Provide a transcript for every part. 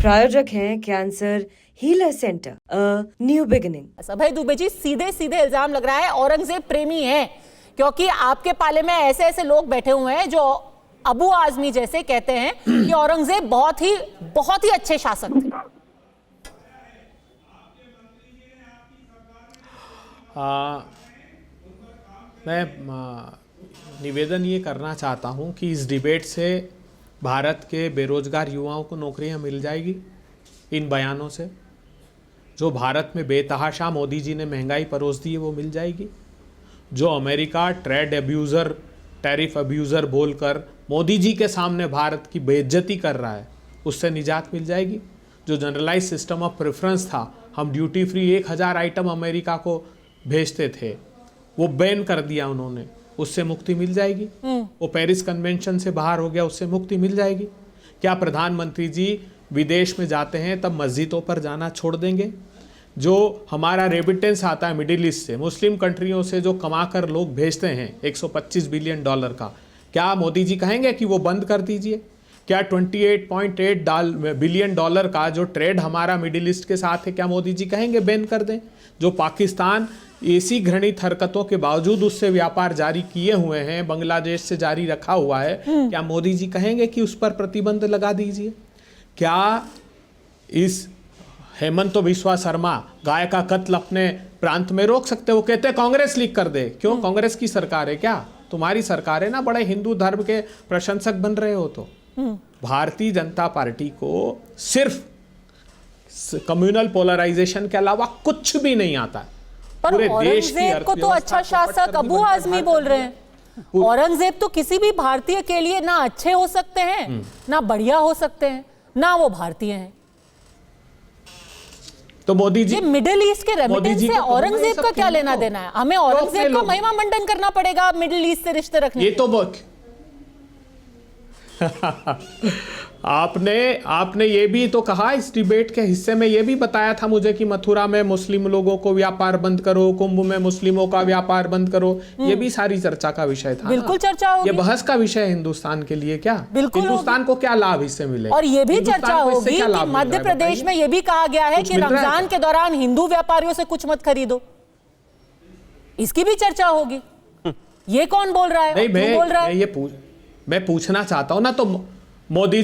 प्रायोजक हैं cancer healer centre, new beginning. Abhay Dubey ji, सीधे सीधे इल्जाम लग रहा है औरंगजेब प्रेमी है, क्योंकि आपके पाले में ऐसे ऐसे लोग बैठे हुए हैं जो अबू आजमी जैसे कहते हैं कि औरंगजेब बहुत ही अच्छे शासक थे। मैं निवेदन ये करना चाहता हूँ कि इस डिबेट से भारत के बेरोजगार युवाओं को नौकरियाँ मिल जाएगी। इन बयानों से जो भारत में बेतहाशा मोदी जी ने महंगाई परोस दी है वो मिल जाएगी। जो America trade abuser, tariff abuser बोलकर मोदी जी के सामने भारत की बेइज्जती कर रहा है, उससे निजात मिल जाएगी। जो जनरलाइज सिस्टम ऑफ प्रेफरेंस था, हम ड्यूटी फ्री 1000 आइटम अमेरिका को भेजते थे, वो बैन कर दिया उन्होंने, उससे मुक्ति मिल जाएगी। वो पेरिस कन्वेंशन से बाहर हो गया, उससे मुक्ति मिल जाएगी। क्या प्रधानमंत्री जी विदेश में जाते हैं तब मस्जिदों पर जाना छोड़ देंगे? जो हमारा रेमिटेंस आता है मिडिल ईस्ट से, मुस्लिम कंट्रियों से जो कमाकर लोग भेजते हैं $125 बिलियन का, क्या मोदी जी कहेंगे कि वो बंद कर दीजिए? क्या $28.8 बिलियन का जो ट्रेड हमारा मिडिल ईस्ट के साथ है, क्या मोदी जी कहेंगे बैन कर दें? जो पाकिस्तान ऐसी घृणित हरकतों के बावजूद उससे व्यापार जारी किए हुए हैं, बांग्लादेश से जारी रखा हुआ है, क्या मोदी जी कहेंगे कि उस पर प्रतिबंध लगा दीजिए? क्या इस हेमंत बिस्वा शर्मा गाय का कत्ल अपने प्रांत में रोक सकते? वो कहते हैं कांग्रेस लीक कर दे। क्यों? कांग्रेस की सरकार है क्या? तुम्हारी सरकार है ना। बड़े हिंदू धर्म के प्रशंसक बन रहे हो तो। भारतीय जनता पार्टी को सिर्फ कम्युनल पोलराइजेशन के अलावा कुछ भी नहीं आता है। पूरे देश को तो अच्छा शासक अबू आजमी बोल रहे हैं। औरंगजेब तो किसी भी भारतीय के लिए ना अच्छे हो सकते हैं, ना बढ़िया हो सकते हैं, ना वो भारतीय हैं। तो मोदी जी मिडिल ईस्ट के रेमिटेंस से औरंगजेब का क्या लेना देना है? हमें औरंगजेब का महिमा मंडन करना पड़ेगा मिडिल ईस्ट से रिश्ते रखने? ये तो आपने ये भी तो कहा इस डिबेट के हिस्से में, ये भी बताया था मुझे कि मथुरा में मुस्लिम लोगों को व्यापार बंद करो, कुंभ में मुस्लिमों का व्यापार बंद करो। ये भी सारी चर्चा का विषय था। बिल्कुल चर्चा होगी। ये बहस का विषय है हिंदुस्तान के लिए। क्या हिंदुस्तान को क्या लाभ इससे मिले? और ये भी चर्चा होगी कि मध्य प्रदेश में ये भी कहा गया है कि रमजान के दौरान हिंदू व्यापारियों से कुछ मत खरीदो। इसकी भी चर्चा होगी। ये कौन बोल रहा है? मैं पूछना चाहता हूं ना, तो मोदी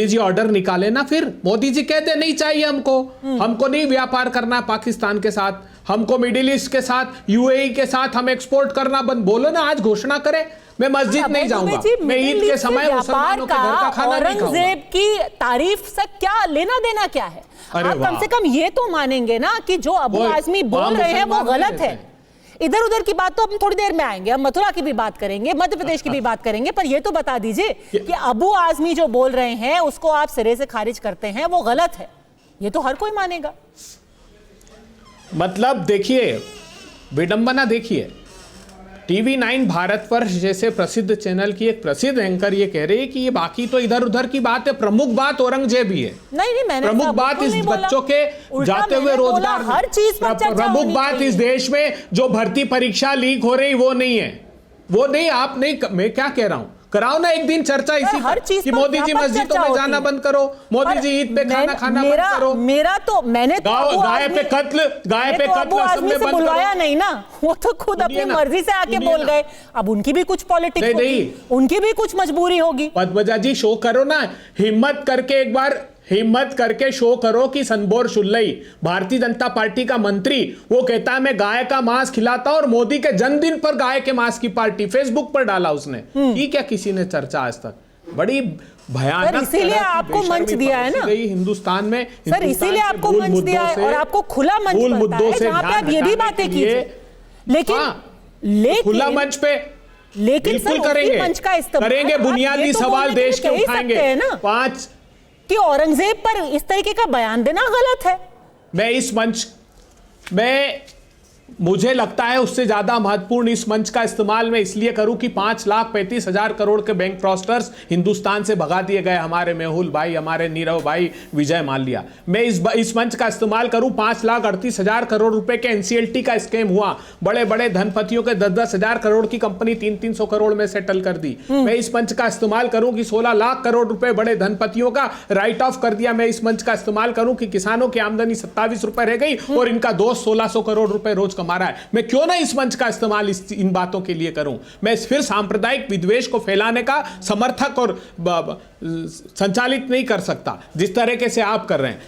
जी ऑर्डर निकाले ना। फिर मोदी जी कहते नहीं चाहिए हमको नहीं व्यापार करना पाकिस्तान के साथ, हमको मिडिल ईस्ट के साथ, यूएई के साथ हम एक्सपोर्ट करना बंद। बोलो ना, आज घोषणा करें मैं मस्जिद नहीं जाऊंगा, मैं ईद के समय मुसलमानों के घर का खाना नहीं खाऊंगा। औरंगजेब की तारीफ से क्या लेना देना क्या है? आप कम से कम ये तो मानेंगे ना कि जो अबू आजमी बोल रहे हैं वो गलत है। इधर उधर की बात तो हम थोड़ी देर में आएंगे, हम मथुरा की भी बात करेंगे, मध्य प्रदेश की भी बात करेंगे, पर ये तो बता दीजिए कि अबू आजमी जो बोल रहे हैं उसको आप सिरे से खारिज करते हैं, वो गलत है। ये तो हर कोई मानेगा। मतलब देखिए, विडंबना देखिए, TV9 भारत वर्ष जैसे प्रसिद्ध चैनल की एक प्रसिद्ध एंकर ये कह रही है कि ये बाकी तो इधर उधर की बात है, प्रमुख बात औरंगजेब ही है। नहीं, मैंने प्रमुख बात इस बच्चों के जाते हुए रोजगार, हर चीज पर चर्चा प्रमुख बात इस देश में जो भर्ती परीक्षा लीक हो रही वो नहीं है, वो नहीं। आप नहीं, मैं क्या कह रहा हूं, कराओ ना एक दिन चर्चा इसी हर चीज कि मोदी जी मस्जिदों में जाना बंद करो, मोदी जी ईद पे खाना बंद करो। मेरा तो मैंने गाय पे कत्ल असम में बंद बुलवाया नहीं ना, वो तो खुद अपनी मर्जी से आके बोल गए। अब उनकी भी कुछ पॉलिटिक्स होगी, उनकी भी कुछ मजबूरी होगी। पद्मजा जी शो करो ना, हिम्मत करके शो करो कि सनबोर शुल्लई भारतीय जनता पार्टी का मंत्री, वो कहता है मैं गाय का मांस खिलाता हूं, और मोदी के जन्मदिन पर गाय के मांस की पार्टी फेसबुक पर डाला उसने। ठीक है, किसी ने चर्चा आज तक? बड़ी भयानक। इसीलिए आपको मंच दिया है ना हिंदुस्तान में, सर, इसीलिए आपको मंच दिया है और आपको खुला मंच मिलता है जहां पे आप ये भी बातें कीजिए। लेकिन खुला मंच पे लेकिन सर करेंगे, मंच का इस्तेमाल करेंगे, बुनियादी सवाल देश के उठाएंगे ना। 5 कि औरंगजेब पर इस तरीके का बयान देना गलत है। मैं इस मंच मुझे लगता है उससे ज्यादा महत्वपूर्ण इस मंच का इस्तेमाल मैं इसलिए करूं कि 5,35,000 करोड़ के बैंक फ्रॉस्टर्स हिंदुस्तान से भगा दिए गए, हमारे मेहुल भाई, हमारे नीरव भाई, विजय माल्या। मैं इस मंच का इस्तेमाल करूं 5,38,000 करोड़ रुपए के एनसीएलटी का स्कैम हुआ, बड़े बड़े धनपतियों के 10,000 करोड़ की कंपनी 300 करोड़ में सेटल कर दी। मैं इस मंच का इस्तेमाल करूं कि 16 लाख करोड़ रुपए बड़े धनपतियों का राइट ऑफ कर दिया। मैं इस मंच का इस्तेमाल करूं कि किसानों की आमदनी 27 रुपए रह गई और इनका दोस्त 1600 करोड़ रुपए रोज कमा रहा है। मैं क्यों ना इस मंच का इस्तेमाल इन बातों के लिए करूं? मैं फिर सांप्रदायिक विद्वेष को फैलाने का समर्थक और संचालित नहीं कर सकता जिस तरीके से आप कर रहे हैं।